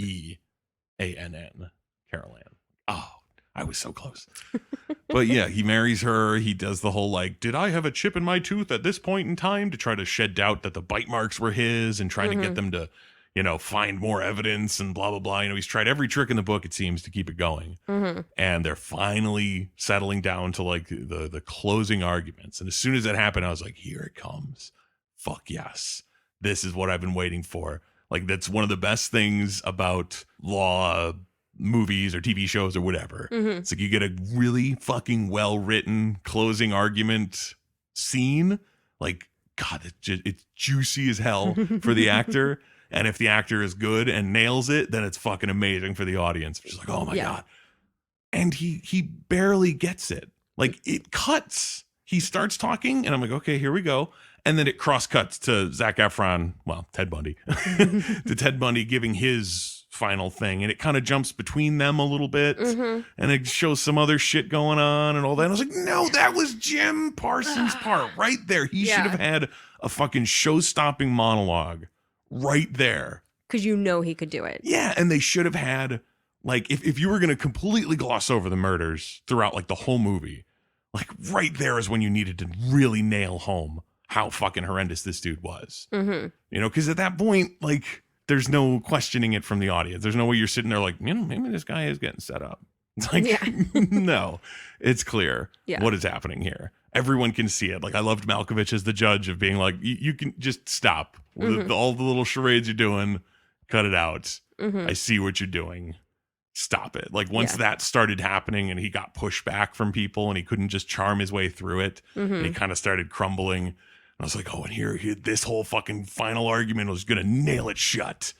Carol Ann. Oh, I was so close. But yeah, he marries her. He does the whole like, did I have a chip in my tooth at this point in time, to try to shed doubt that the bite marks were his, and trying to get them to, you know, find more evidence and blah, blah, blah. You know, he's tried every trick in the book, it seems, to keep it going. And they're finally settling down to like the closing arguments. And as soon as that happened, I was like, here it comes. Fuck yes. This is what I've been waiting for. Like, that's one of the best things about law movies or TV shows or whatever. It's like you get a really fucking well-written closing argument scene. Like, God, it's juicy as hell for the actor. And if the actor is good and nails it, then it's fucking amazing for the audience. It's just like, oh my God. And he barely gets it. Like, it cuts. He starts talking and I'm like, okay, here we go. And then it cross cuts to Zac Efron, well, Ted Bundy, to Ted Bundy giving his final thing. And it kind of jumps between them a little bit. And it shows some other shit going on and all that. And I was like, no, that was Jim Parsons' part right there. He should have had a fucking show-stopping monologue right there. Because you know he could do it. Yeah, and they should have had, like, if you were going to completely gloss over the murders throughout, like, the whole movie, like, right there is when you needed to really nail home how fucking horrendous this dude was. You know, because at that point, like, there's no questioning it from the audience. There's no way you're sitting there like, maybe this guy is getting set up. It's like, no, it's clear what is happening here. Everyone can see it. Like, I loved Malkovich as the judge of being like, you can just stop. All the little charades you're doing, cut it out. I see what you're doing. Stop it. Like, once that started happening and he got pushed back from people and he couldn't just charm his way through it, and he kind of started crumbling. And I was like, oh, and here this whole fucking final argument was going to nail it shut.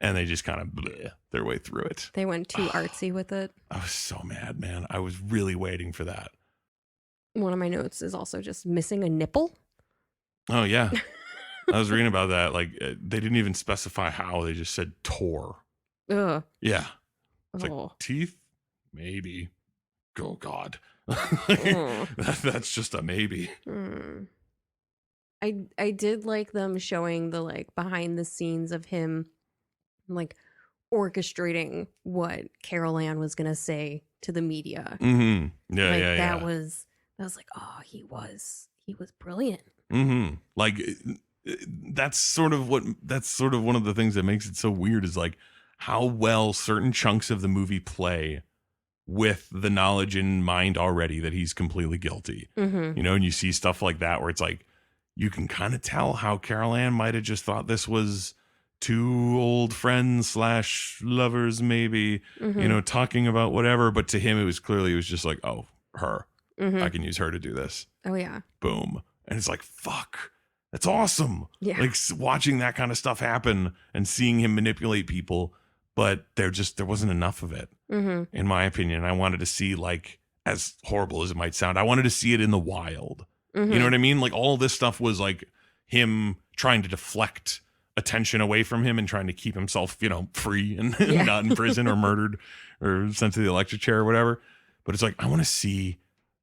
And they just kind of bleh their way through it. They went too artsy with it. I was so mad, man. I was really waiting for that. One of my notes is also just missing a nipple. Oh, yeah. I was reading about that. Like, they didn't even specify how. They just said tore. Ugh. Yeah. It's like, teeth? Maybe. Oh, God. That's just a maybe. I did like them showing the, like, behind the scenes of him, like, orchestrating what Carol Ann was gonna say to the media. Yeah, that was like, oh, he was brilliant. Like, that's sort of one of the things that makes it so weird is like how well certain chunks of the movie play with the knowledge in mind already that he's completely guilty. You know, and you see stuff like that where it's like you can kind of tell how Carol Ann might have just thought this was two old friends / lovers, maybe, you know, talking about whatever. But to him, it was just like, oh, her. I can use her to do this. Oh, yeah. Boom. And it's like, fuck, that's awesome. Yeah. Like watching that kind of stuff happen and seeing him manipulate people. But there wasn't enough of it, in my opinion. I wanted to see, like, as horrible as it might sound, I wanted to see it in the wild. You know what I mean? Like, all this stuff was like him trying to deflect attention away from him and trying to keep himself, you know, free and not in prison or murdered or sent to the electric chair or whatever. But it's like, I want to see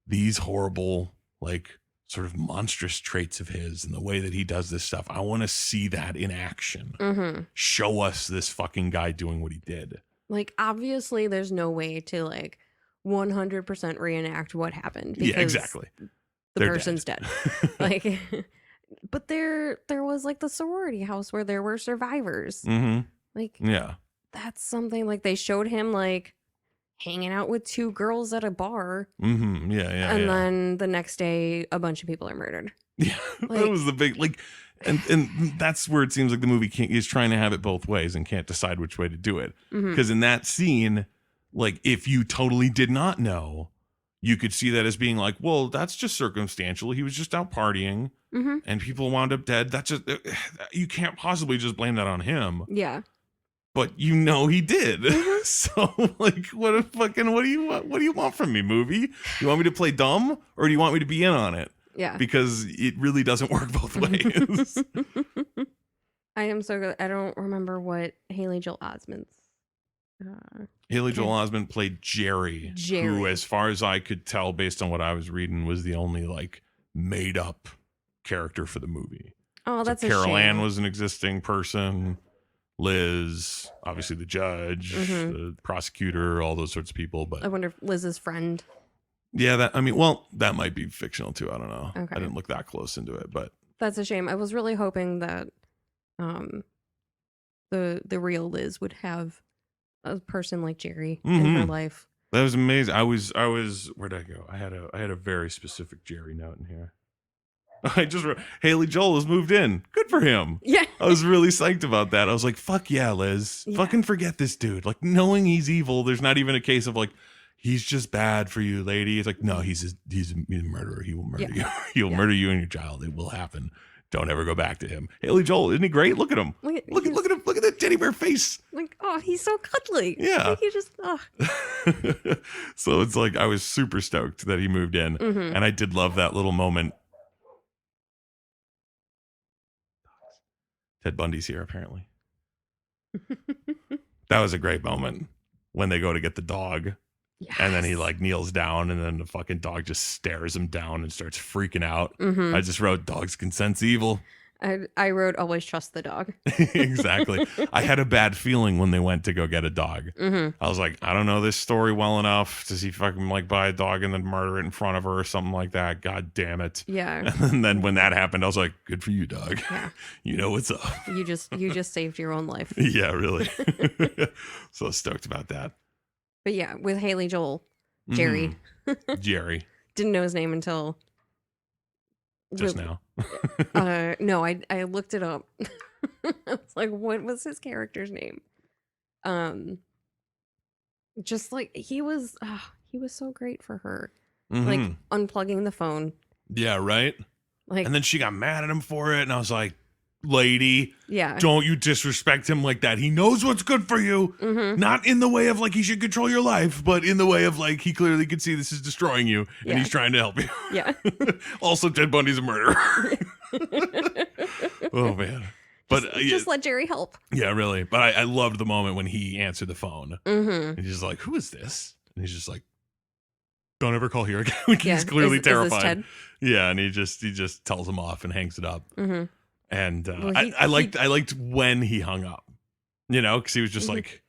these horrible, like, sort of monstrous traits of his and the way that he does this stuff. I want to see that in action. Show us this fucking guy doing what he did. Like, obviously there's no way to, like, 100% reenact what happened. Yeah, exactly. The person's dead. Like, but there was, like, the sorority house where there were survivors. Like, yeah, that's something. Like, they showed him, like, hanging out with two girls at a bar. And then the next day, a bunch of people are murdered. Yeah, like, that was the big, like, and that's where it seems like the movie is trying to have it both ways and can't decide which way to do it. Because in that scene, like, if you totally did not know, you could see that as being like, well, that's just circumstantial. He was just out partying and people wound up dead. That's just, you can't possibly just blame that on him. Yeah. But you know he did. So, like, what do you want from me, movie? You want me to play dumb or do you want me to be in on it? Yeah. Because it really doesn't work both ways. I am so good. I don't remember what Haley Joel Osment's. Haley Joel Osment played Jerry, who, as far as I could tell, based on what I was reading, was the only, like, made up character for the movie. Oh, that's so a shame. Carol Ann was an existing person. Liz, obviously the judge, the prosecutor, all those sorts of people. But I wonder if Liz's friend. Yeah, that might be fictional too. I don't know. Okay. I didn't look that close into it, but that's a shame. I was really hoping that the real Liz would have a person like Jerry in her life. That was amazing. I was where'd I go? I had a very specific Jerry note in here. I just wrote, Haley Joel has moved in. Good for him. Yeah. I was really psyched about that. I was like, fuck yeah, Liz. Yeah. Fucking forget this dude. Like, knowing he's evil, there's not even a case of like, he's just bad for you, lady. It's like, no, he's a murderer. He will murder you. He'll murder you and your child. It will happen. Don't ever go back to him. Haley Joel, isn't he great? Look at him. Look at him. Look at that teddy bear face. Like, oh, he's so cuddly. Yeah. Like, he just, So it's like, I was super stoked that he moved in. And I did love that little moment. Ted Bundy's here, apparently. That was a great moment when they go to get the dog. Yes. And then he like kneels down and then the fucking dog just stares him down and starts freaking out. I just wrote, dogs can sense evil. I wrote always trust the dog. Exactly. I had a bad feeling when they went to go get a dog. I was like, I don't know this story well enough to see if I can like buy a dog and then murder it in front of her or something like that. God damn it. Yeah. And then when that happened, I was like, good for you, dog. Yeah. You know what's up. You just saved your own life. Yeah, really. So stoked about that. But yeah, with Haley Joel, Jerry. Jerry. Didn't know his name until just now. No, I looked it up. I was like, what was his character's name? Just like he was so great for her. Like unplugging the phone. Yeah, right? Like, and then she got mad at him for it, and I was like, lady, yeah, don't you disrespect him like that. He knows what's good for you. Not in the way of like he should control your life, but in the way of like he clearly could see this is destroying you and he's trying to help you. Yeah. Also, Ted Bundy's a murderer. Oh man. But just let Jerry help. Yeah, really. But I loved the moment when he answered the phone. And he's just like, who is this? And he's just like, don't ever call here again. Like, he's clearly terrified. Is this Ted? Yeah, and he just tells him off and hangs it up. And I liked when he hung up, you know, because he was just like,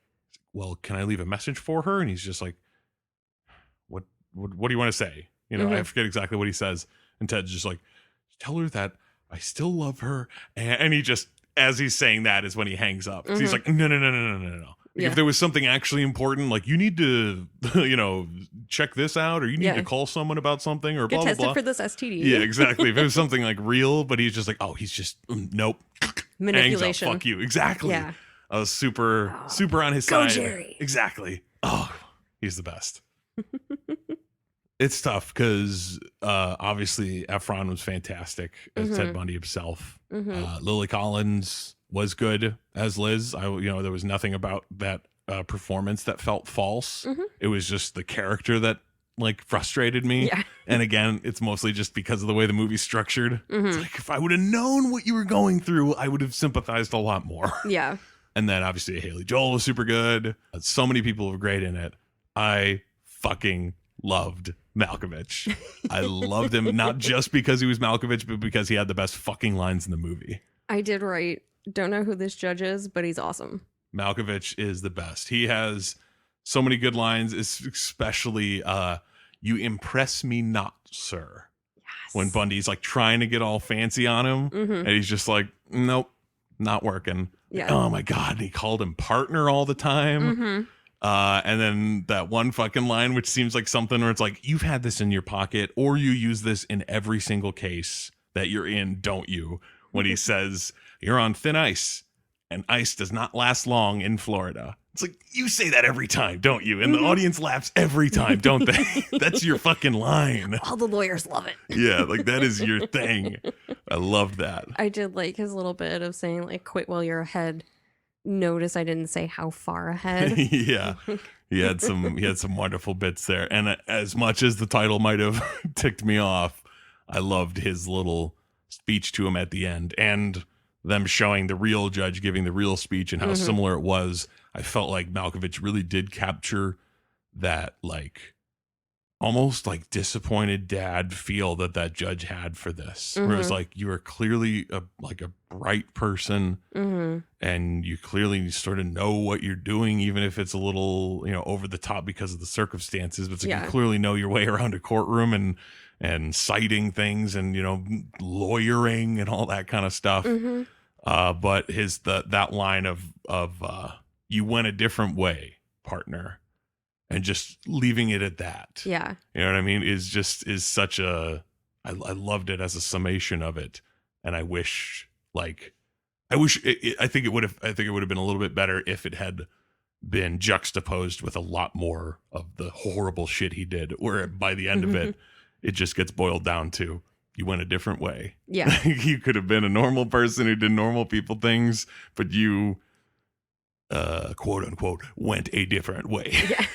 well, can I leave a message for her? And he's just like, what do you want to say? You know, I forget exactly what he says. And Ted's just like, tell her that I still love her. And he just, as he's saying that is when he hangs up. So he's like, no. Like, if there was something actually important, like you need to, you know, check this out, or you need to call someone about something, or get blah, blah, tested blah. for this STD. Yeah, exactly. If it was something like real, but he's just like, oh, he's just, nope. Manipulation. Fuck you. Exactly. Yeah. I was super on his Go side. Jerry. Exactly. Oh, he's the best. It's tough because obviously Efron was fantastic as Ted Bundy himself. Lily Collins was good as Liz. There was nothing about that performance that felt false. It was just the character that like frustrated me. Yeah. And again, it's mostly just because of the way the movie's structured. It's like, if I would have known what you were going through, I would have sympathized a lot more. Yeah. And then obviously Haley Joel was super good. So many people were great in it. I fucking loved Malkovich. I loved him not just because he was Malkovich, but because he had the best fucking lines in the movie. I did write, don't know who this judge is, but he's awesome. Malkovich is the best. He has so many good lines, especially you impress me not, sir. Yes. When Bundy's like trying to get all fancy on him and he's just like, nope, not working. Yeah. Oh my God. And he called him partner all the time. And then that one fucking line, which seems like something where it's like, you've had this in your pocket, or you use this in every single case that you're in, don't you? When he says, you're on thin ice, and ice does not last long in Florida. It's like, you say that every time, don't you? And the audience laughs every time, don't they? That's your fucking line. All the lawyers love it. Yeah, like that is your thing. I loved that. I did like his little bit of saying like, quit while you're ahead. Notice I didn't say how far ahead. Yeah. He had some wonderful bits there. And as much as the title might have ticked me off, I loved his little speech to him at the end, and them showing the real judge giving the real speech and how similar it was. I felt like Malkovich really did capture that like almost like disappointed dad feel that judge had for this. Where it's like, you are clearly a bright person and you clearly sort of know what you're doing, even if it's a little, over the top because of the circumstances, but it's like you clearly know your way around a courtroom and citing things and, lawyering and all that kind of stuff. But that line of you went a different way, partner. And just leaving it at that. Yeah. You know what I mean? Is such a, I loved it as a summation of it. And I think it would have been a little bit better if it had been juxtaposed with a lot more of the horrible shit he did, where by the end of it, it just gets boiled down to, you went a different way. Yeah. You could have been a normal person who did normal people things, but you, quote unquote, went a different way. Yeah.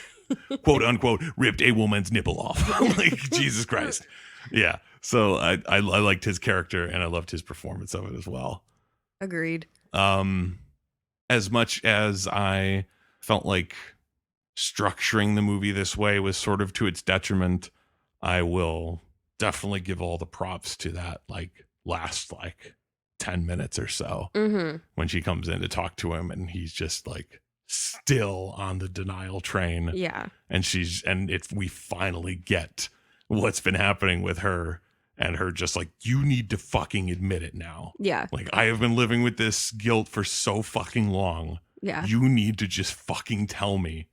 Quote unquote, ripped a woman's nipple off. Like, Jesus Christ. Yeah. So I liked his character and I loved his performance of it as well. Agreed. As much as I felt like structuring the movie this way was sort of to its detriment, I will definitely give all the props to that last 10 minutes or so Mm-hmm. when she comes in to talk to him, and he's just like still on the denial train. Yeah. And we finally get what's been happening with her, and her just like, you need to fucking admit it now. Yeah. Like, I have been living with this guilt for so fucking long. Yeah. You need to just fucking tell me.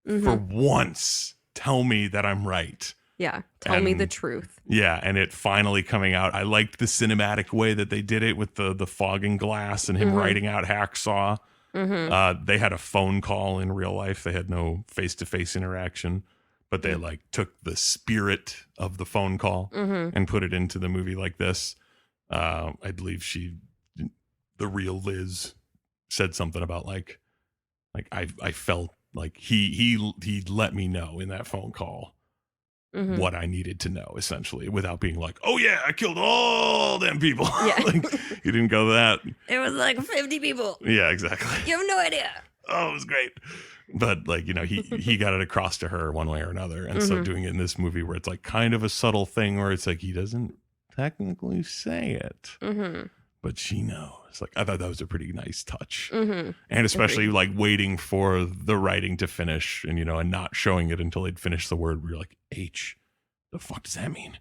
Mm-hmm. For once, tell me that I'm right. Yeah. Tell me the And- truth. Yeah, and it finally coming out. I liked the cinematic way that they did it with the fogging glass and him Mhm. writing out hacksaw. Mm-hmm. They had a phone call in real life. They had no face-to-face interaction, but they like took the spirit of the phone call Mm-hmm. and put it into the movie like this. I believe the real Liz said something about like I felt like he let me know in that phone call Mm-hmm. what I needed to know, essentially, without being like, oh yeah, I killed all them people. Yeah. Like, he didn't go that. It was like 50 people. Yeah, exactly. You have no idea. Oh, it was great. But like, you know, he got it across to her one way or another. And so Mhm. doing it in this movie where it's like kind of a subtle thing where it's like he doesn't technically say it, Mm-hmm. but she knows. Like, I thought that was a pretty nice touch. Mm-hmm. And especially like waiting for the writing to finish and, you know, and not showing it until they'd finished the word where you're like, H, the fuck does that mean?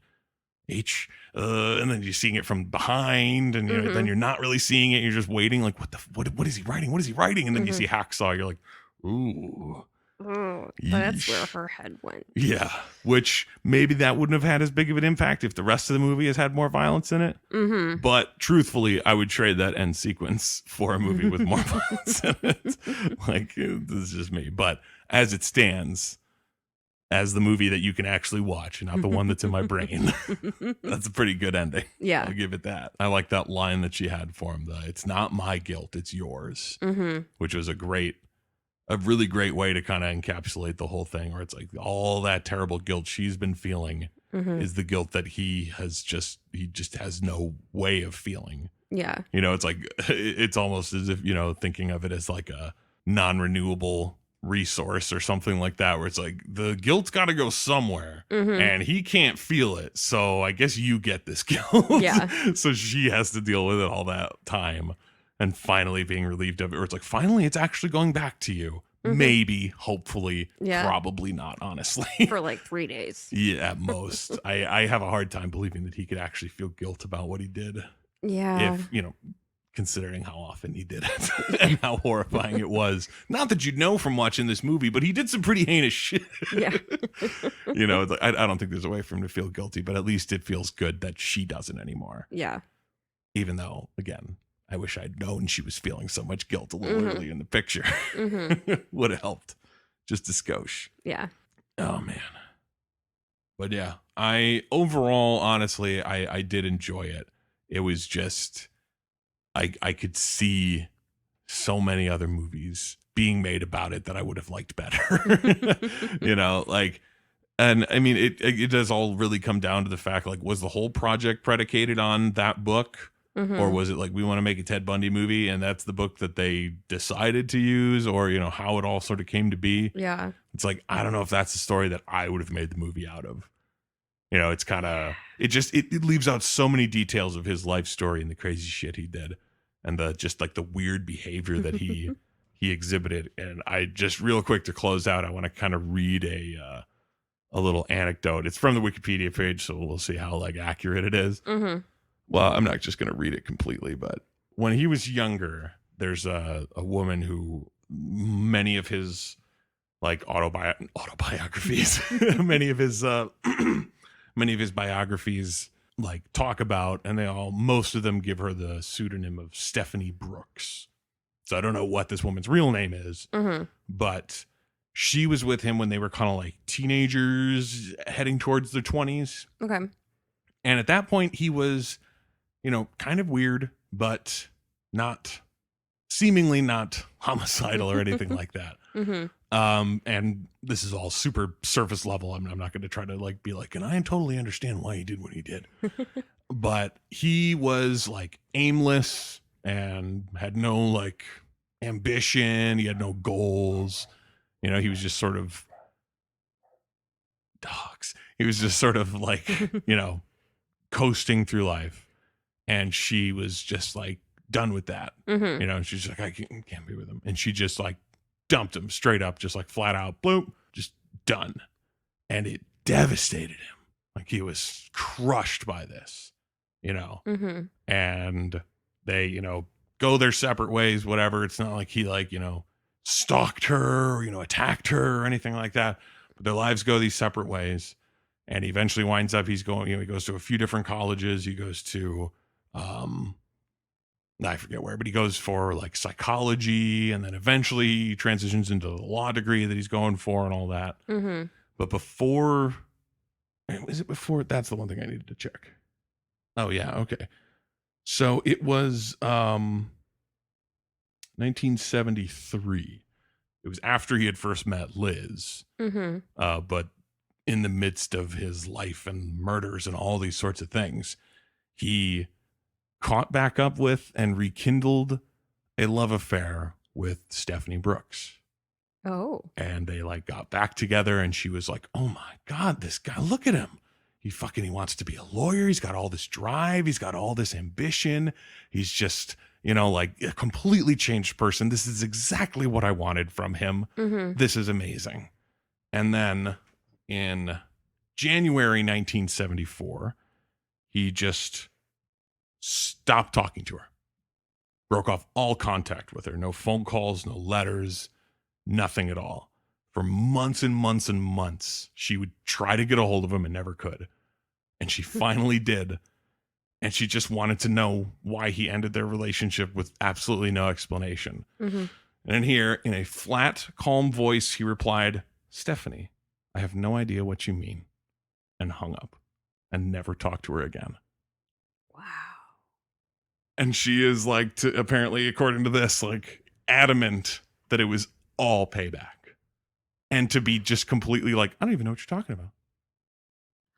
H, and then you're seeing it from behind, and you know, then you're not really seeing it. You're just waiting, like, what is he writing? What is he writing? And then you see hacksaw. You're like, ooh, Oh, that's where Yeesh. her head went. yeah. Which maybe that wouldn't have had as big of an impact if the rest of the movie has had more violence in it. Mm-hmm. But truthfully, I would trade that end sequence for a movie with more violence in it. Like, this is just me. But as it stands, as the movie that you can actually watch, and not the one that's in my brain, that's a pretty good ending. Yeah. I'll give it that. I like that line that she had for him. It's not my guilt, it's yours, Mm-hmm. which was a really great way to kind of encapsulate the whole thing, where it's like all that terrible guilt she's been feeling Mm-hmm. is the guilt that he just has no way of feeling. Yeah. You know, it's like, it's almost as if, you know, thinking of it as like a non-renewable resource or something like that, where it's like the guilt's got to go somewhere Mm-hmm. and he can't feel it. So I guess you get this guilt. Yeah. So she has to deal with it all that time and finally being relieved of it. Or it's like, finally, it's actually going back to you. Mhm. Maybe, hopefully, Yeah. probably not, honestly. For like 3 days. Yeah, at most. I have a hard time believing that he could actually feel guilt about what he did. Yeah. If, you know, considering how often he did it and how horrifying it was. Not that you'd know from watching this movie, but he did some pretty heinous shit. Yeah. You know, it's like, I don't think there's a way for him to feel guilty, but at least it feels good that she doesn't anymore. Yeah. Even though, again, I wish I'd known she was feeling so much guilt a little Mhm. early in the picture. Mm-hmm. Would have helped. Just a skosh. Yeah. Oh, man. But yeah, overall, honestly, I did enjoy it. It was just, I could see so many other movies being made about it that I would have liked better. You know, like, and I mean, it does all really come down to the fact, like, was the whole project predicated on that book? Mm-hmm. Or was it like, we want to make a Ted Bundy movie and that's the book that they decided to use? Or, you know, how it all sort of came to be. Yeah. It's like, I don't know if that's the story that I would have made the movie out of. You know, it's kind of, it leaves out so many details of his life story and the crazy shit he did. And just like the weird behavior that he exhibited. And I just, real quick to close out, I want to kind of read a little anecdote. It's from the Wikipedia page, so we'll see how like accurate it is. Mm-hmm. Well, I'm not just going to read it completely, but when he was younger, there's a woman who many of his like autobiographies, many of his biographies like talk about, and most of them give her the pseudonym of Stephanie Brooks. So I don't know what this woman's real name is, Mm-hmm. but she was with him when they were kind of like teenagers heading towards their 20s. Okay. And at that point, he was, you know, kind of weird, but seemingly not homicidal or anything like that. Mm-hmm. And this is all super surface level. I'm not going to try to like be like, and I totally understand why he did what he did. But he was like aimless and had no like ambition. He had no goals. You know, he was just sort of dogs. He was just sort of like, you know, coasting through life. And she was just like done with that. Mm-hmm. You know, she's like, I can't be with him. And she just like dumped him straight up, just like flat out, bloop, just done. And it devastated him. Like he was crushed by this, you know. Mm-hmm. And they, you know, go their separate ways, whatever. It's not like he like, you know, stalked her or, you know, attacked her or anything like that. But their lives go these separate ways. And he eventually winds up, he's going, you know, he goes to a few different colleges. He goes to, I forget where, but he goes for like psychology, and then eventually transitions into the law degree that he's going for and all that. Mm-hmm. But before, is it before? That's the one thing I needed to check. Oh yeah. Okay. So it was, 1973. It was after he had first met Liz, Mm-hmm. but in the midst of his life and murders and all these sorts of things, he caught back up with and rekindled a love affair with Stephanie Brooks. Oh. And they like got back together, and she was like, oh my God, this guy, look at him. He wants to be a lawyer. He's got all this drive. He's got all this ambition. He's just, you know, like a completely changed person. This is exactly what I wanted from him. Mm-hmm. This is amazing. And then in January 1974, he just stopped talking to her, broke off all contact with her. No phone calls, no letters, nothing at all. For months and months and months, she would try to get a hold of him and never could. And she finally did. And she just wanted to know why he ended their relationship with absolutely no explanation. Mm-hmm. And in here, in a flat, calm voice, he replied, Stephanie, I have no idea what you mean. And hung up and never talked to her again. Wow. And she is like, apparently, according to this, like adamant that it was all payback. And to be just completely like, I don't even know what you're talking about.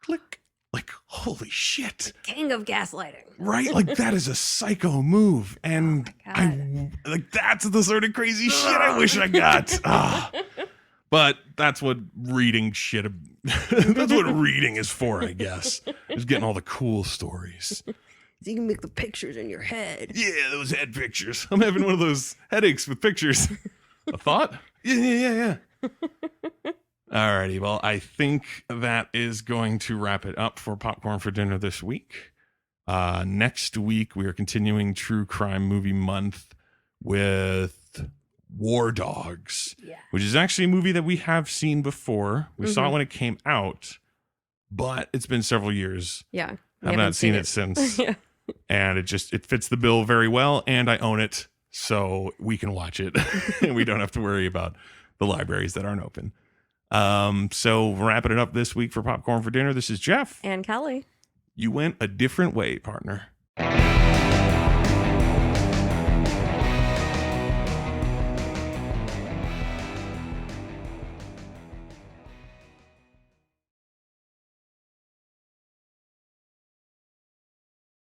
Click. Like, holy shit. King of gaslighting. Right? Like, that is a psycho move. And Oh my God. like, that's the sort of crazy shit I wish I got. But that's what reading shit, that's what reading is for, I guess. Is getting all the cool stories. So you can make the pictures in your head. Yeah, those head pictures. I'm having one of those headaches with pictures. A thought? Yeah. Alrighty, well, I think that is going to wrap it up for Popcorn for Dinner this week. Next week, we are continuing True Crime Movie Month with War Dogs, which is actually a movie that we have seen before. We saw it when it came out, but it's been several years. Yeah. I've not seen it since. Yeah. And it fits the bill very well, and I own it, so we can watch it, and we don't have to worry about the libraries that aren't open. So wrapping it up this week for Popcorn for Dinner, this is Jeff. And Kelly. You went a different way, partner.